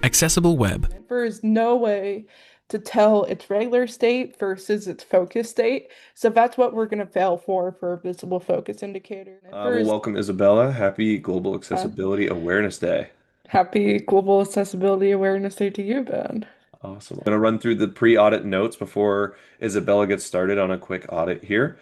Accessible Web. There is no way to tell its regular state versus its focus state. So that's what we're going to fail for a visible focus indicator. Well, welcome, Isabella. Happy Global Uh, Accessibility Awareness Day. Happy Global Accessibility Awareness Day to you, Ben. Awesome. I'm going to run through the pre-audit notes before Isabella gets started on a quick audit here.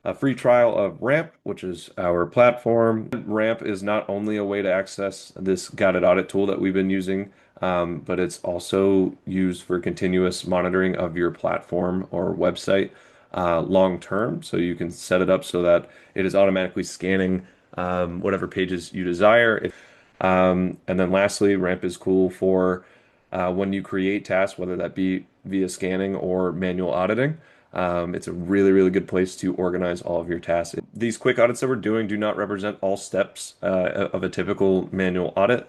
A free trial of Ramp, which is our platform. Ramp is not only a way to access this guided audit tool that we've been using, but it's also used for continuous monitoring of your platform or website long term. So you can set it up so that it is automatically scanning whatever pages you desire. And then lastly, Ramp is cool for when you create tasks, whether that be via scanning or manual auditing. It's a really, really good place to organize all of your tasks. These quick audits that we're doing do not represent all steps of a typical manual audit.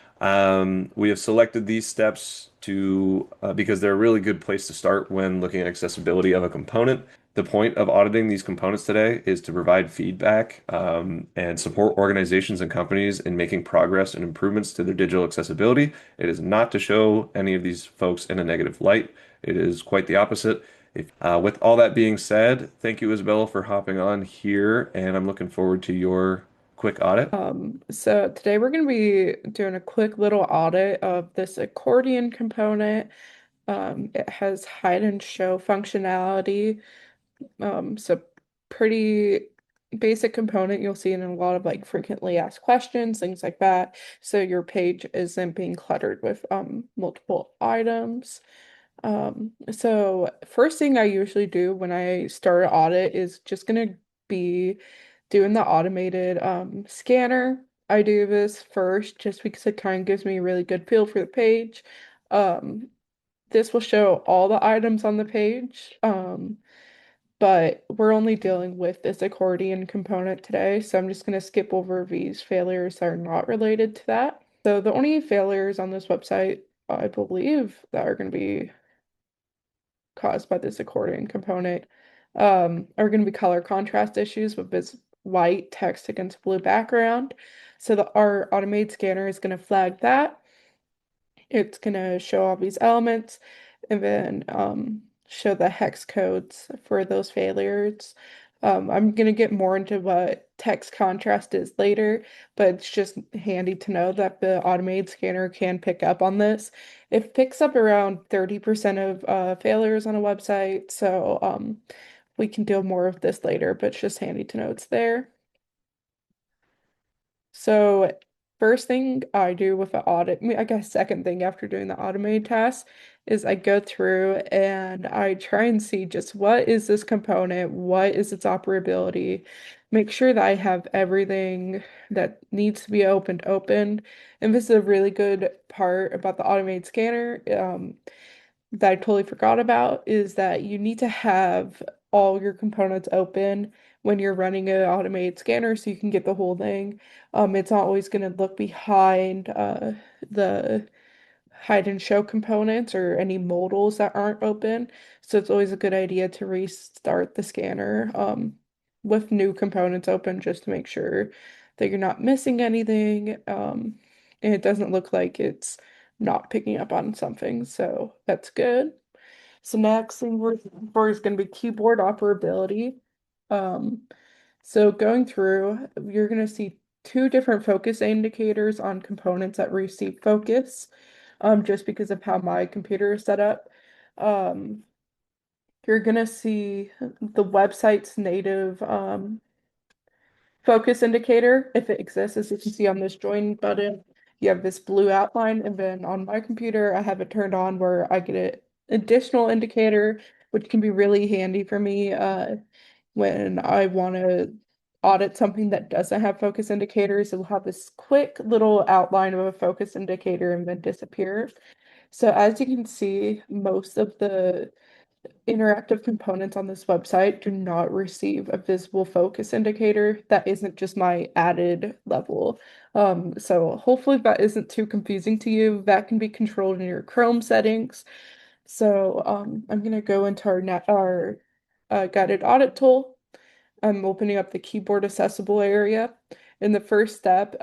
We have selected these steps to because they're a really good place to start when looking at accessibility of a component. The point of auditing these components today is to provide feedback and support organizations and companies in making progress and improvements to their digital accessibility. It is not to show any of these folks in a negative light. It is quite the opposite. With all that being said, thank you, Isabella, for hopping on here, and I'm looking forward to your quick audit. So today we're going to be doing a quick little audit of this accordion component. It has hide and show functionality. So pretty basic component you'll see in a lot of like frequently asked questions, things like that. So your page isn't being cluttered with multiple items. So first thing I usually do when I start an audit is just gonna be doing the automated scanner. I do this first just because it kind of gives me a really good feel for the page. Um, this will show all the items on the page. But we're only dealing with this accordion component today, so I'm just going to skip over these failures that are not related to that. So the only failures on this website, I believe, that are going to be caused by this accordion component are going to be color contrast issues with this white text against blue background. So our automated scanner is going to flag that. It's going to show all these elements and then show the hex codes for those failures. I'm going to get more into what text contrast is later, but it's just handy to know that the automated scanner can pick up on this. It picks up around 30% of failures on a website, so we can deal more of this later, but it's just handy to know it's there. So first thing I do with the audit, I guess second thing after doing the automated task is I go through and I try and see just what is this component, what is its operability, make sure that I have everything that needs to be opened. And this is a really good part about the automated scanner. That I totally forgot about is that you need to have all your components open when you're running an automated scanner so you can get the whole thing. It's not always going to look behind the hide and show components or any modals that aren't open. So it's always a good idea to restart the scanner with new components open just to make sure that you're not missing anything. And it doesn't look like it's not picking up on something, so that's good. So next thing we're looking for is going to be keyboard operability. Um, so going through, you're going to see two different focus indicators on components that receive focus, just because of how my computer is set up. Um, you're going to see the website's native focus indicator, if it exists, as you can see on this join button, you have this blue outline, and then on my computer, I have it turned on where I get an additional indicator, which can be really handy for me when I want to audit something that doesn't have focus indicators. It will have this quick little outline of a focus indicator and then disappear. So as you can see, most of the interactive components on this website do not receive a visible focus indicator that isn't just my added level. So hopefully that isn't too confusing to you. That can be controlled in your Chrome settings. So I'm gonna go into our guided audit tool. I'm opening up the keyboard accessible area. And the first step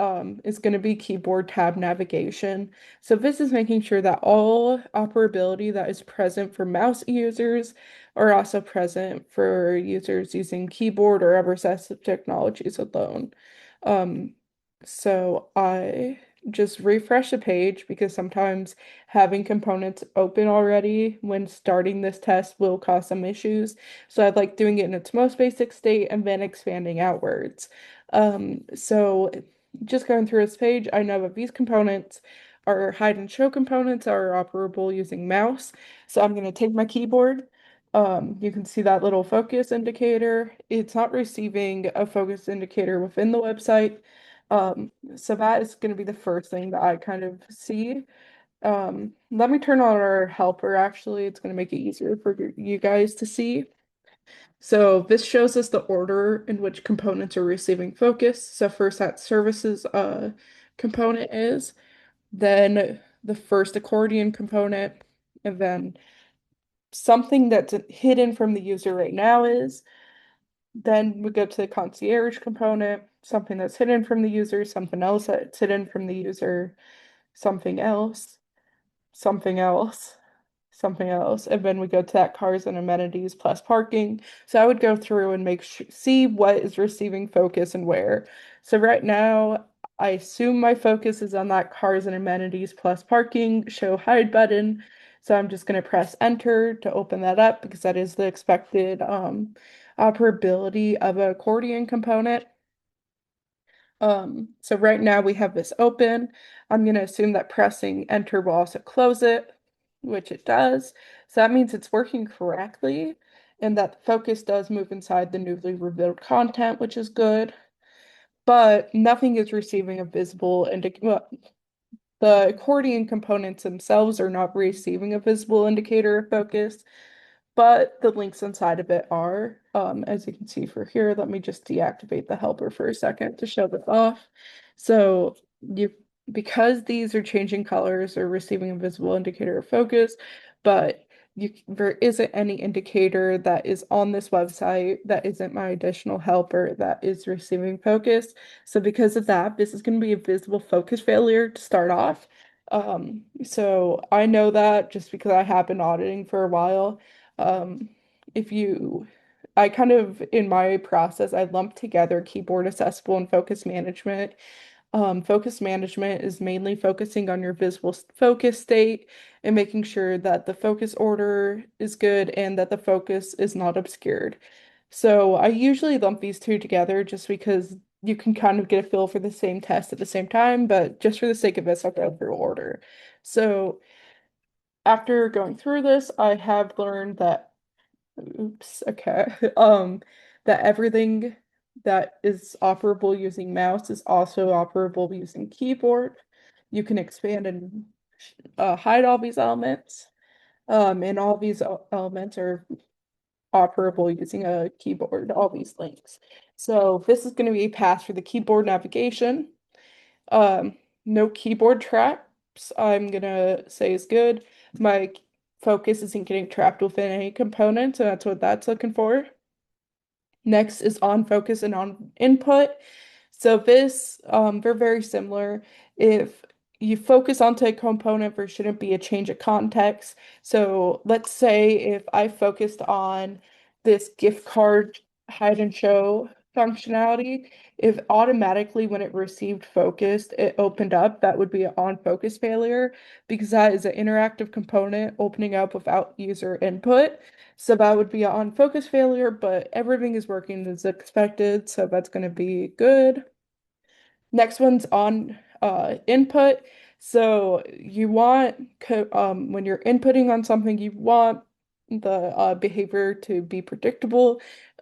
is going to be keyboard tab navigation. So this is making sure that all operability that is present for mouse users are also present for users using keyboard or other assistive technologies alone. Um, so I just refresh the page because sometimes having components open already when starting this test will cause some issues. So I like doing it in its most basic state and then expanding outwards. So just going through this page, I know that these components are hide and show components are operable using mouse. So I'm going to take my keyboard. You can see that little focus indicator. It's not receiving a focus indicator within the website. So that is going to be the first thing that I kind of see. Let me turn on our helper actually. It's going to make it easier for you guys to see. So this shows us the order in which components are receiving focus. So first that services component is, then the first accordion component, and then something that's hidden from the user right now is, then we go to the concierge component, something that's hidden from the user, something else that's hidden from the user, something else, something else, something else, and then we go to that cars and amenities plus parking. So I would go through and make sure see what is receiving focus and where. So right now, I assume my focus is on that cars and amenities plus parking show hide button. So I'm just going to press enter to open that up because that is the expected operability of an accordion component. So right now we have this open. I'm going to assume that pressing enter will also close it, which it does. So that means it's working correctly and that the focus does move inside the newly revealed content, which is good. But nothing is receiving a visible indicator. Well, the accordion components themselves are not receiving a visible indicator of focus, but the links inside of it are, as you can see for here. Let me just deactivate the helper for a second to show this off. So you, because these are changing colors or receiving a visible indicator of focus, but there isn't any indicator that is on this website that isn't my additional helper that is receiving focus. So because of that, this is going to be a visible focus failure to start off. So I know that just because I have been auditing for a while. Um, if you, I kind of, in my process, I lump together keyboard accessible and focus management. Focus management is mainly focusing on your visible focus state and making sure that the focus order is good and that the focus is not obscured. So I usually lump these two together just because you can kind of get a feel for the same test at the same time, but just for the sake of this, I'll go through order. So after going through this, I have learned that oops, okay. That everything that is operable using mouse is also operable using keyboard. You can expand and hide all these elements. And all these elements are operable using a keyboard, all these links. So this is going to be a path for the keyboard navigation. Um, no keyboard traps, I'm gonna say is good. My focus isn't getting trapped within any component, so that's what that's looking for. Next is on focus and on input. So this, they're very similar. If you focus onto a component, there shouldn't be a change of context. So let's say if I focused on this gift card hide and show functionality, if automatically when it received focused, it opened up, that would be an on focus failure because that is an interactive component opening up without user input. So that would be an on focus failure, but everything is working as expected, so that's going to be good. Next one's on input. So you want when you're inputting on something, you want the behavior to be predictable.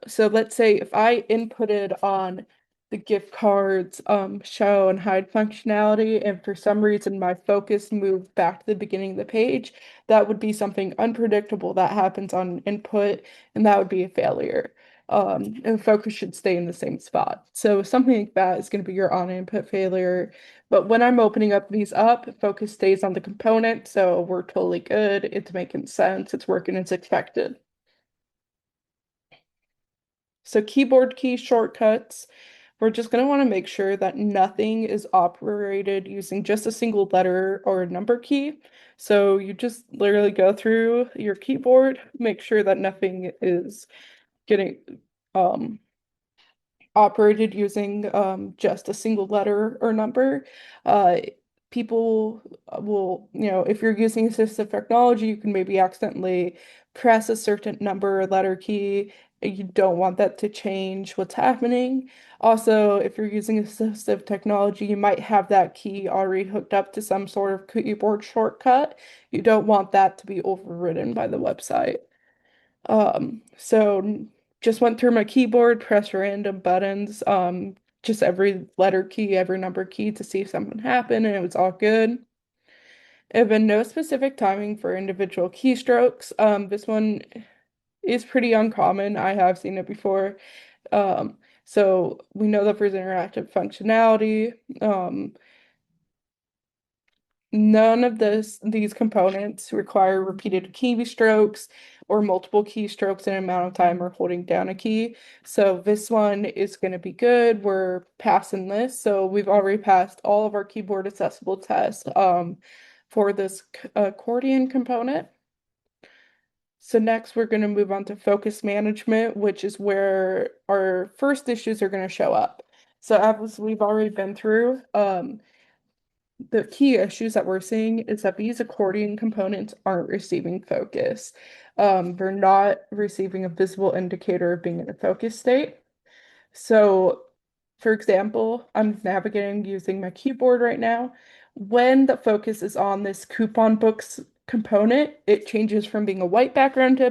So let's say if I inputted on the gift cards show and hide functionality, and for some reason my focus moved back to the beginning of the page, that would be something unpredictable that happens on input, and that would be a failure. And focus should stay in the same spot. So something like that is going to be your on input failure. But when I'm opening up these up, focus stays on the component, so we're totally good. It's making sense. It's working as expected. So keyboard key shortcuts. we're just going to want to make sure that nothing is operated using just a single letter or number key. So you just literally go through your keyboard, make sure that nothing is getting um, operated using just a single letter or number. Uh, People will, if you're using assistive technology, you can maybe accidentally press a certain number or letter key. You don't want that to change what's happening. Also, if you're using assistive technology, you might have that key already hooked up to some sort of keyboard shortcut. You don't want that to be overridden by the website. So just went through my keyboard, pressed random buttons, just every letter key, every number key to see if something happened, and it was all good. There have been no specific timing for individual keystrokes. This one is pretty uncommon. I have seen it before. So we know that there's interactive functionality. None of these components require repeated keystrokes or multiple keystrokes in an amount of time or holding down a key. So this one is going to be good. We're passing this. So we've already passed all of our keyboard accessible tests for this accordion component. So next we're going to move on to focus management, which is where our first issues are going to show up. So as we've already been through, the key issues that we're seeing is that these accordion components aren't receiving focus. They're not receiving a visible indicator of being in a focus state. So, for example, I'm navigating using my keyboard right now. When the focus is on this coupon books component, it changes from being a white background to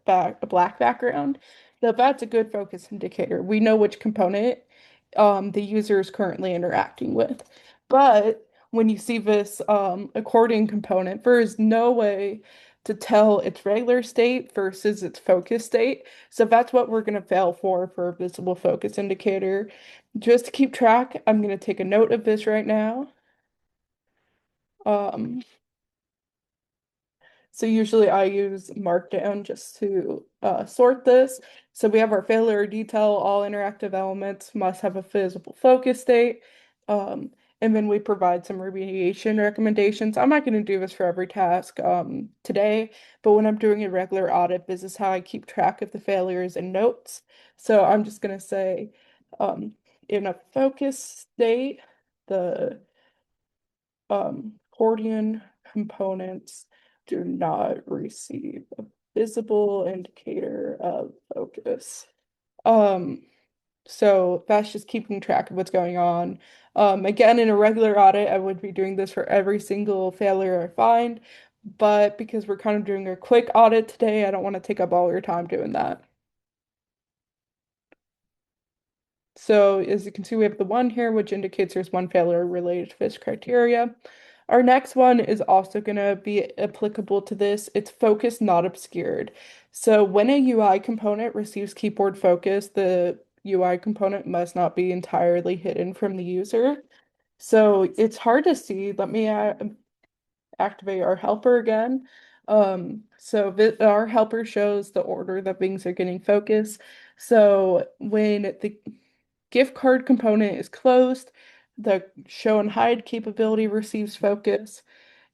a black background. So that's a good focus indicator. We know which component the user is currently interacting with. But when you see this accordion component, there is no way to tell its regular state versus its focus state. So that's what we're going to fail for a visible focus indicator. Just to keep track, I'm going to take a note of this right now. Um, so usually I use Markdown just to sort this. So we have our failure detail, all interactive elements must have a visible focus state. And then we provide some remediation recommendations. I'm not going to do this for every task today, but when I'm doing a regular audit, this is how I keep track of the failures and notes. So I'm just going to say in a focus state, the accordion components do not receive a visible indicator of focus. Um, so that's just keeping track of what's going on. Again, in a regular audit, I would be doing this for every single failure I find, but because we're kind of doing a quick audit today, I don't want to take up all your time doing that. So as you can see, we have the one here, which indicates there's one failure related to this criteria. Our next one is also going to be applicable to this. It's focus not obscured. So when a UI component receives keyboard focus, the UI component must not be entirely hidden from the user. So it's hard to see. Let me activate our helper again. So our helper shows the order that things are getting focus. So when the gift card component is closed, the show and hide capability receives focus,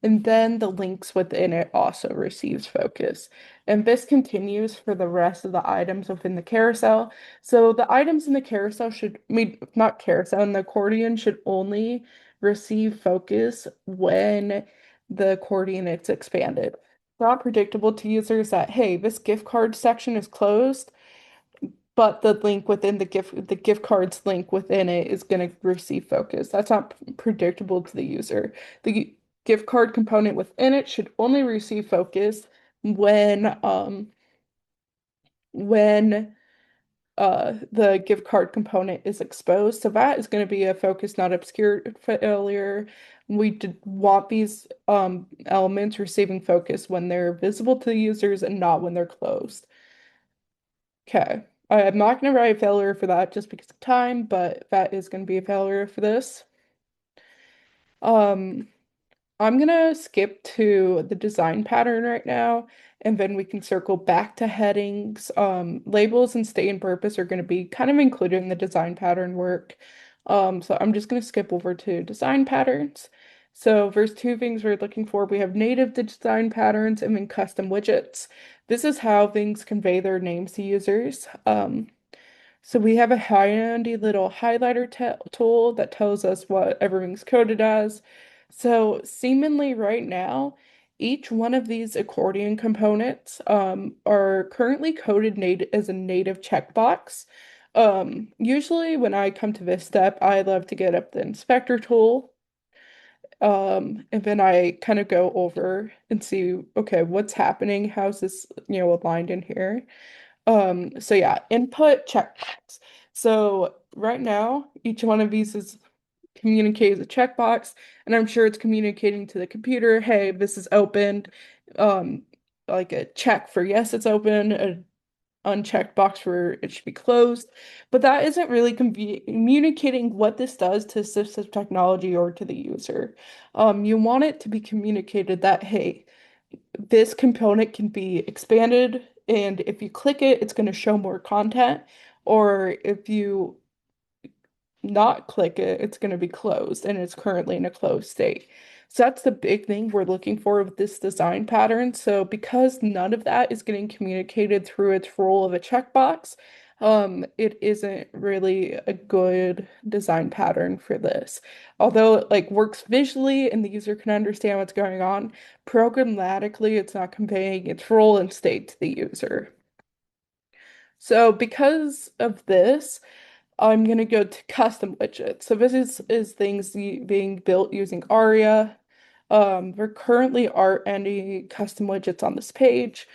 and then the links within it also receives focus. And this continues for the rest of the items within the carousel. So the items in the carousel not carousel, in the accordion should only receive focus when the accordion is expanded. It's not predictable to users that, hey, this gift card section is closed, but the gift cards link within it is going to receive focus. That's not predictable to the user. The gift card component within it should only receive focus when when the gift card component is exposed. So that is going to be a focus not obscured failure. We did want these elements receiving focus when they're visible to the users and not when they're closed. Okay. I'm not going to write a failure for that just because of time, but that is going to be a failure for this. Um, I'm gonna skip to the design pattern right now, and then we can circle back to headings. Labels and state and purpose are gonna be kind of included in the design pattern work. So I'm just gonna skip over to design patterns. So there's two things we're looking for. We have native design patterns and then custom widgets. This is how things convey their names to users. So we have a handy little highlighter tool that tells us what everything's coded as. So seemingly right now, each one of these accordion components are currently coded native as a native checkbox. Usually when I come to this step, I love to get up the inspector tool. And then I kind of go over and see, okay, what's happening? How's this, aligned in here? So yeah, input checkbox. So right now, each one of these is communicates a checkbox, and I'm sure it's communicating to the computer, hey, this is opened. Um, like a check for yes, it's open, a unchecked box for it should be closed. But that isn't really communicating what this does to assistive technology or to the user. You want it to be communicated that, hey, this component can be expanded, and if you click it, it's going to show more content. Or if you not click it, it's going to be closed, and it's currently in a closed state. So that's the big thing we're looking for with this design pattern. So because none of that is getting communicated through its role of a checkbox, it isn't really a good design pattern for this. Although it like works visually and the user can understand what's going on, programmatically it's not conveying its role and state to the user. So because of this, I'm gonna go to custom widgets. So this is things being built using Aria. There currently aren't any custom widgets on this page,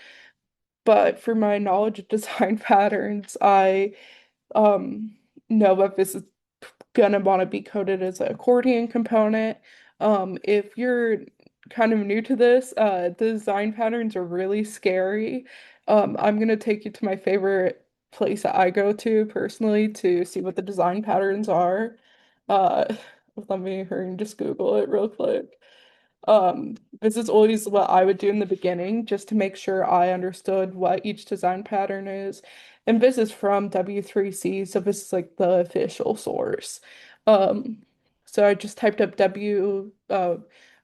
but for my knowledge of design patterns, I know that this is gonna want to be coded as an accordion component. If you're kind of new to this, the design patterns are really scary. I'm gonna take you to my favorite place that I go to personally to see what the design patterns are. Uh, let me hurry and just Google it real quick. This is always what I would do in the beginning, just to make sure I understood what each design pattern is. And this is from W3C, so this is like the official source. Um, so I just typed up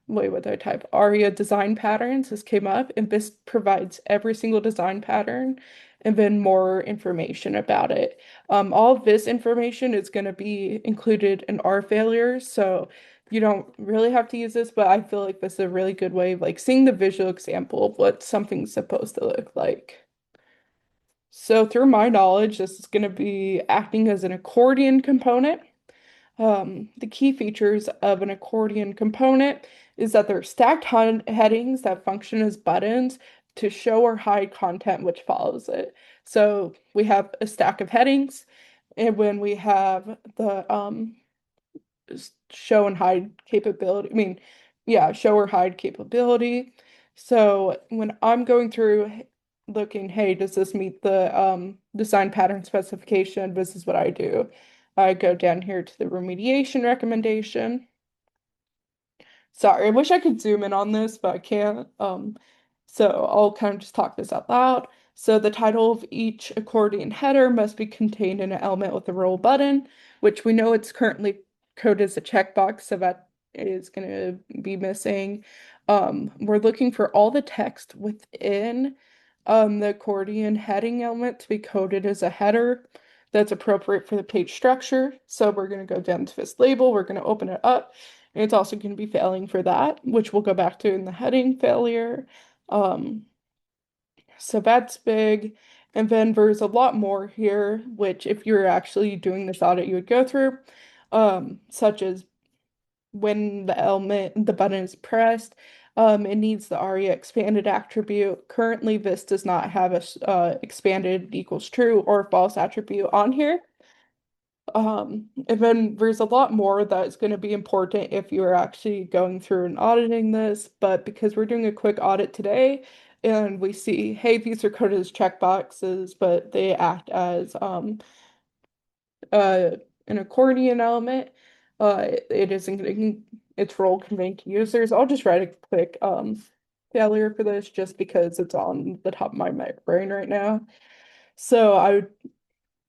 wait, what did I type? Aria design patterns. This came up, and this provides every single design pattern and then more information about it. All of this information is going to be included in our failures, so you don't really have to use this, but I feel like this is a really good way of like seeing the visual example of what something's supposed to look like. So through my knowledge, this is going to be acting as an accordion component. The key features of an accordion component is that they're stacked headings that function as buttons to show or hide content which follows it. So we have a stack of headings, and when we have the show and hide capability. I mean, yeah, show or hide capability. So when I'm going through looking, hey, does this meet the design pattern specification? This is what I do. I go down here to the remediation recommendation. Sorry, I wish I could zoom in on this, but I can't. So I'll kind of just talk this out loud. So the title of each accordion header must be contained in an element with a roll button, which we know it's currently coded as a checkbox, so that is going to be missing. We're looking for all the text within the accordion heading element to be coded as a header that's appropriate for the page structure. So we're going to go down to this label, we're going to open it up. And it's also going to be failing for that, which we'll go back to in the heading failure. Um, so that's big. And then there's a lot more here, which if you're actually doing this audit, you would go through, such as when the button is pressed, it needs the ARIA expanded attribute. Currently, this does not have a expanded equals true or false attribute on here. And then there's a lot more that is going to be important if you are actually going through and auditing this, but because we're doing a quick audit today and we see, hey, these are coded as checkboxes, but they act as uh, an accordion element, it isn't going to its role conveying to users. I'll just write a quick failure for this just because it's on the top of my brain right now. So I would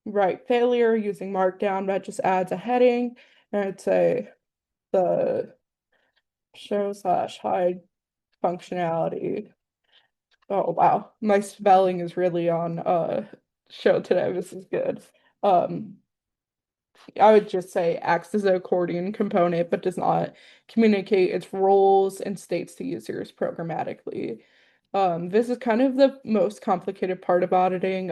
write failure using Markdown that just adds a heading, and I'd say the show slash hide functionality. Oh wow, my spelling is really on show today. This is good. Um, I would just say acts as an accordion component, but does not communicate its roles and states to users programmatically. This is kind of the most complicated part of auditing.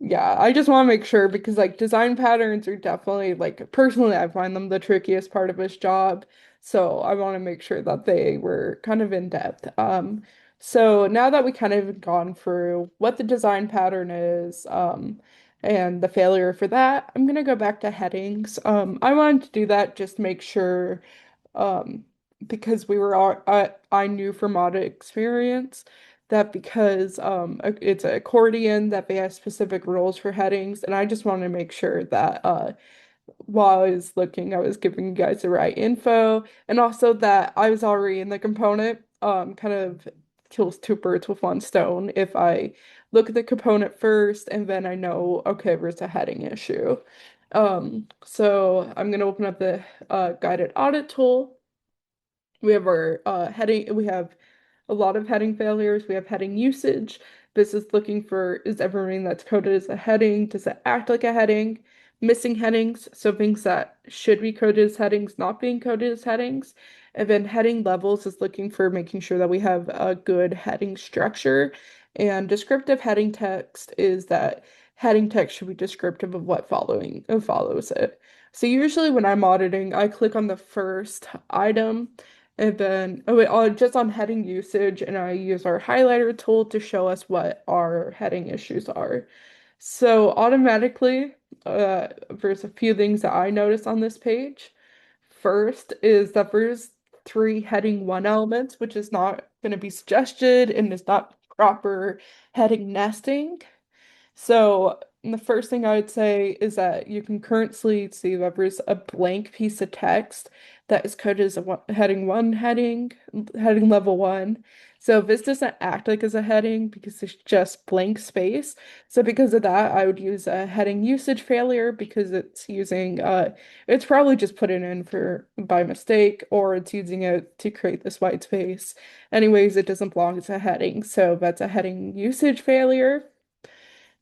Yeah, I just want to make sure because like design patterns are definitely like personally I find them the trickiest part of this job. So I want to make sure that they were kind of in depth. So now that we kind of gone through what the design pattern is, and the failure for that, I'm gonna go back to headings. I wanted to do that just to make sure, um, because we were all, I knew from audit experience that because it's an accordion that they have specific rules for headings, and I just want to make sure that while I was looking, I was giving you guys the right info, and also that I was already in the component. Kind of kills two birds with one stone if I look at the component first and then I know, okay, there's a heading issue. So I'm gonna open up the guided audit tool. We have our heading, we have a lot of heading failures. We have heading usage. This is looking for is everything that's coded as a heading, does it act like a heading? Missing headings, so things that should be coded as headings, not being coded as headings. And then heading levels is looking for making sure that we have a good heading structure. And descriptive heading text is that heading text should be descriptive of what follows it. So usually when I'm auditing, I click on the first item and then, oh wait, just on heading usage, and I use our highlighter tool to show us what our heading issues are. So automatically, there's a few things that I notice on this page. First is that there's three heading one elements, which is not going to be suggested and is not proper heading nesting. So the first thing I would say is that you can currently see that there's a blank piece of text that is coded as a heading one heading level one. So this doesn't act like as a heading because it's just blank space. So because of that, I would use a heading usage failure because it's using it's probably just put it in for by mistake or it's using it to create this white space. Anyways, it doesn't belong as a heading. So that's a heading usage failure.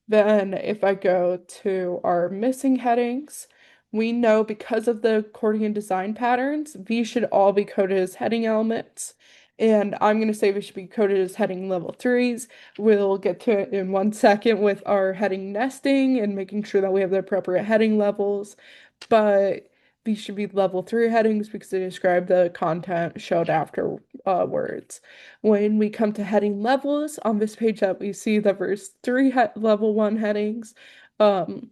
Then if I go to our missing headings, we know because of the accordion design patterns, these should all be coded as heading elements. And I'm going to say we should be coded as heading level threes. We'll get to it in 1 second with our heading nesting and making sure that we have the appropriate heading levels. But these should be level three headings because they describe the content showed after words. When we come to heading levels on this page that we see that there's three level one headings. Um,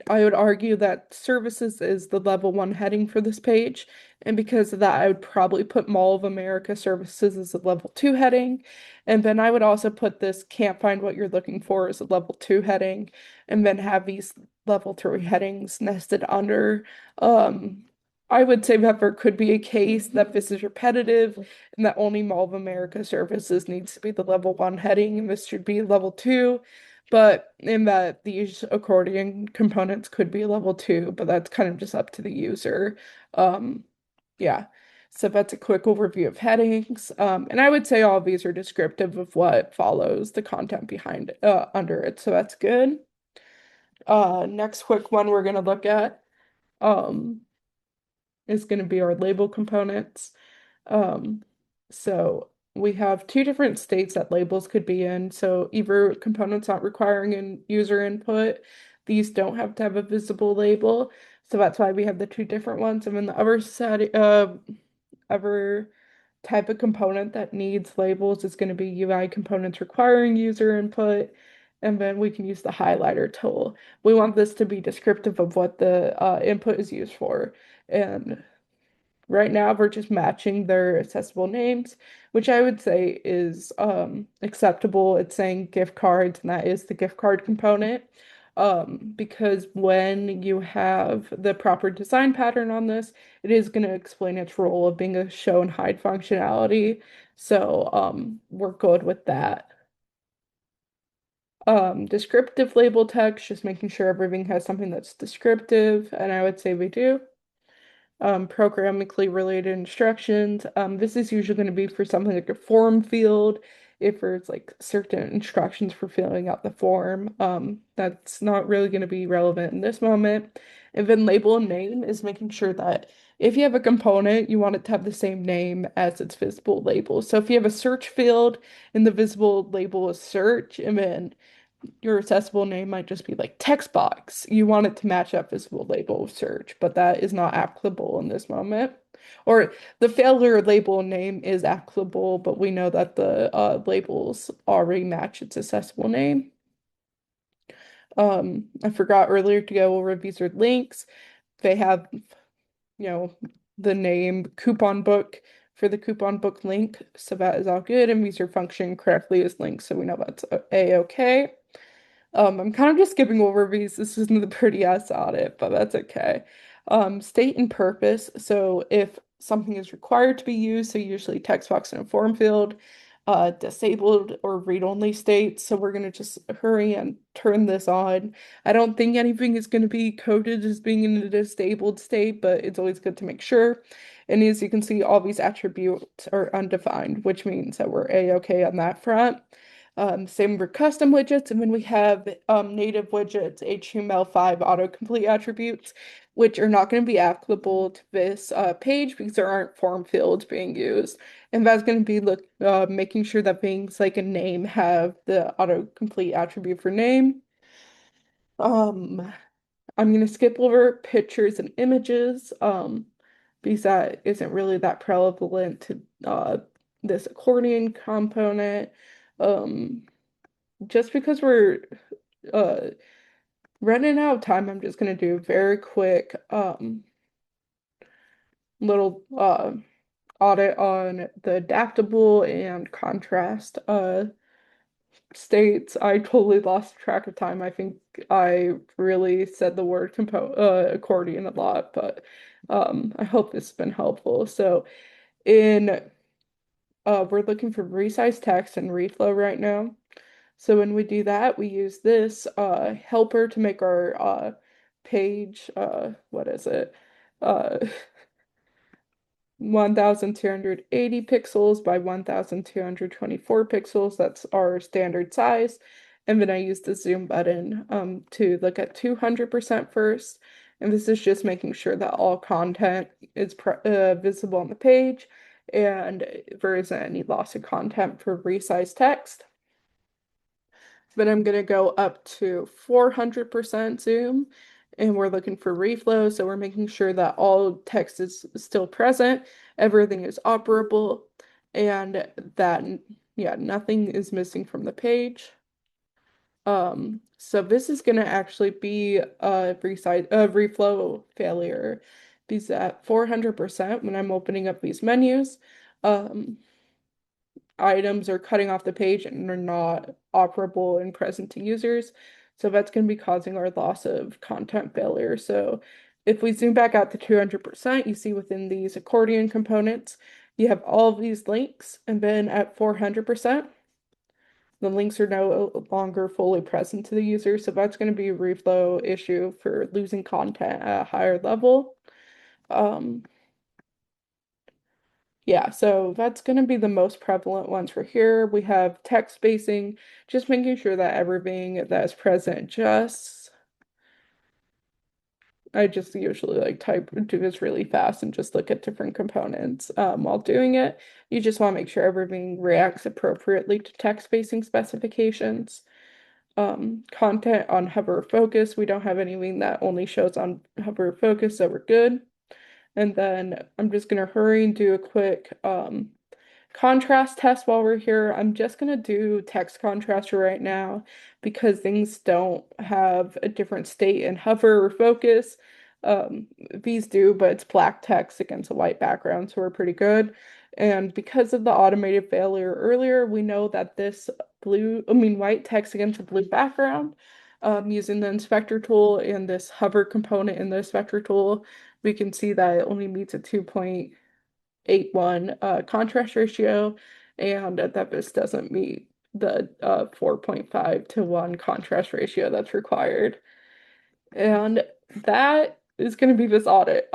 I would argue that services is the level one heading for this page. And because of that, I would probably put Mall of America services as a level two heading. And then I would also put this can't find what you're looking for as a level two heading. And then have these level three headings nested under. Um, I would say that there could be a case that this is repetitive and that only Mall of America services needs to be the level one heading and this should be level two. But in that these accordion components could be level two, but that's kind of just up to the user. Um, yeah. So that's a quick overview of headings. And I would say all of these are descriptive of what follows the content behind under it. So that's good. Next quick one we're gonna look at um is gonna be our label components. Um, so we have two different states that labels could be in. So either components not requiring an user input, these don't have to have a visible label. So that's why we have the two different ones. And then the other type of component that needs labels is going to be UI components requiring user input. And then we can use the highlighter tool. We want this to be descriptive of what the input is used for. And right now, we're just matching their accessible names, which I would say is acceptable. It's saying gift cards, and that is the gift card component. because when you have the proper design pattern on this, it is going to explain its role of being a show and hide functionality. So we're good with that. Descriptive label text, just making sure everything has something that's descriptive, and I would say we do. Programmically related instructions. This is usually going to be for something like a form field, if there's like certain instructions for filling out the form. That's not really going to be relevant in this moment. And then label and name is making sure that if you have a component, you want it to have the same name as its visible label. So if you have a search field and the visible label is search, and then your accessible name might just be like text box. You want it to match up visible label of search, but that is not applicable in this moment. Or the failure label name is applicable, but we know that the labels already match its accessible name. I forgot earlier to go over these are links. They have, the name coupon book for the coupon book link, so that is all good, and these are functioning correctly as links, so we know that's a-okay. I'm kind of just skipping over these. This isn't the pretty ass audit, but that's okay. State and purpose. So if something is required to be used, so usually text box and a form field, disabled or read-only state. So we're gonna just hurry and turn this on. I don't think anything is gonna be coded as being in a disabled state, but it's always good to make sure. And as you can see, all these attributes are undefined, which means that we're a-okay on that front. Same for custom widgets, and then we have native widgets, HTML5 autocomplete attributes, which are not going to be applicable to this page because there aren't form fields being used. And that's going to be making sure that things like a name have the autocomplete attribute for name. Um, I'm going to skip over pictures and images because that isn't really that prevalent to this accordion component. Um, just because we're uh running out of time, I'm just gonna do a very quick little audit on the adaptable and contrast states. I totally lost track of time. I think I really said the word compo accordion a lot, but I hope this has been helpful. So in we're looking for resize text and reflow right now. So when we do that, we use this helper to make our page, what is it? Uh, 1280 pixels by 1224 pixels. That's our standard size. And then I use the zoom button to look at 200% first. And this is just making sure that all content is visible on the page and there isn't any loss of content for resized text. But I'm going to go up to 400% zoom and we're looking for reflow. So we're making sure that all text is still present, everything is operable, and that, yeah, nothing is missing from the page. So this is going to actually be a reflow failure because at 400% when I'm opening up these menus, um, items are cutting off the page and are not operable and present to users. So that's going to be causing our loss of content failure. So if we zoom back out to 200%, you see within these accordion components, you have all of these links, and then at 400%, the links are no longer fully present to the user. So that's going to be a reflow issue for losing content at a higher level. Um, Yeah, so that's going to be the most prevalent ones for here. We have text spacing, just making sure that everything that is present I just usually like do this really fast and just look at different components while doing it. You just want to make sure everything reacts appropriately to text spacing specifications. Content on hover focus, we don't have anything that only shows on hover focus, so we're good. And then I'm just going to hurry and do a quick contrast test while we're here. I'm just gonna do text contrast right now because things don't have a different state in hover or focus. These do, but it's black text against a white background, so we're pretty good. And because of the automated failure earlier, we know that this white text against a blue background using the inspector tool and this hover component in the inspector tool, we can see that it only meets a 2.81 contrast ratio, and that this doesn't meet the 4.5 to 1 contrast ratio that's required. And that is going to be this audit.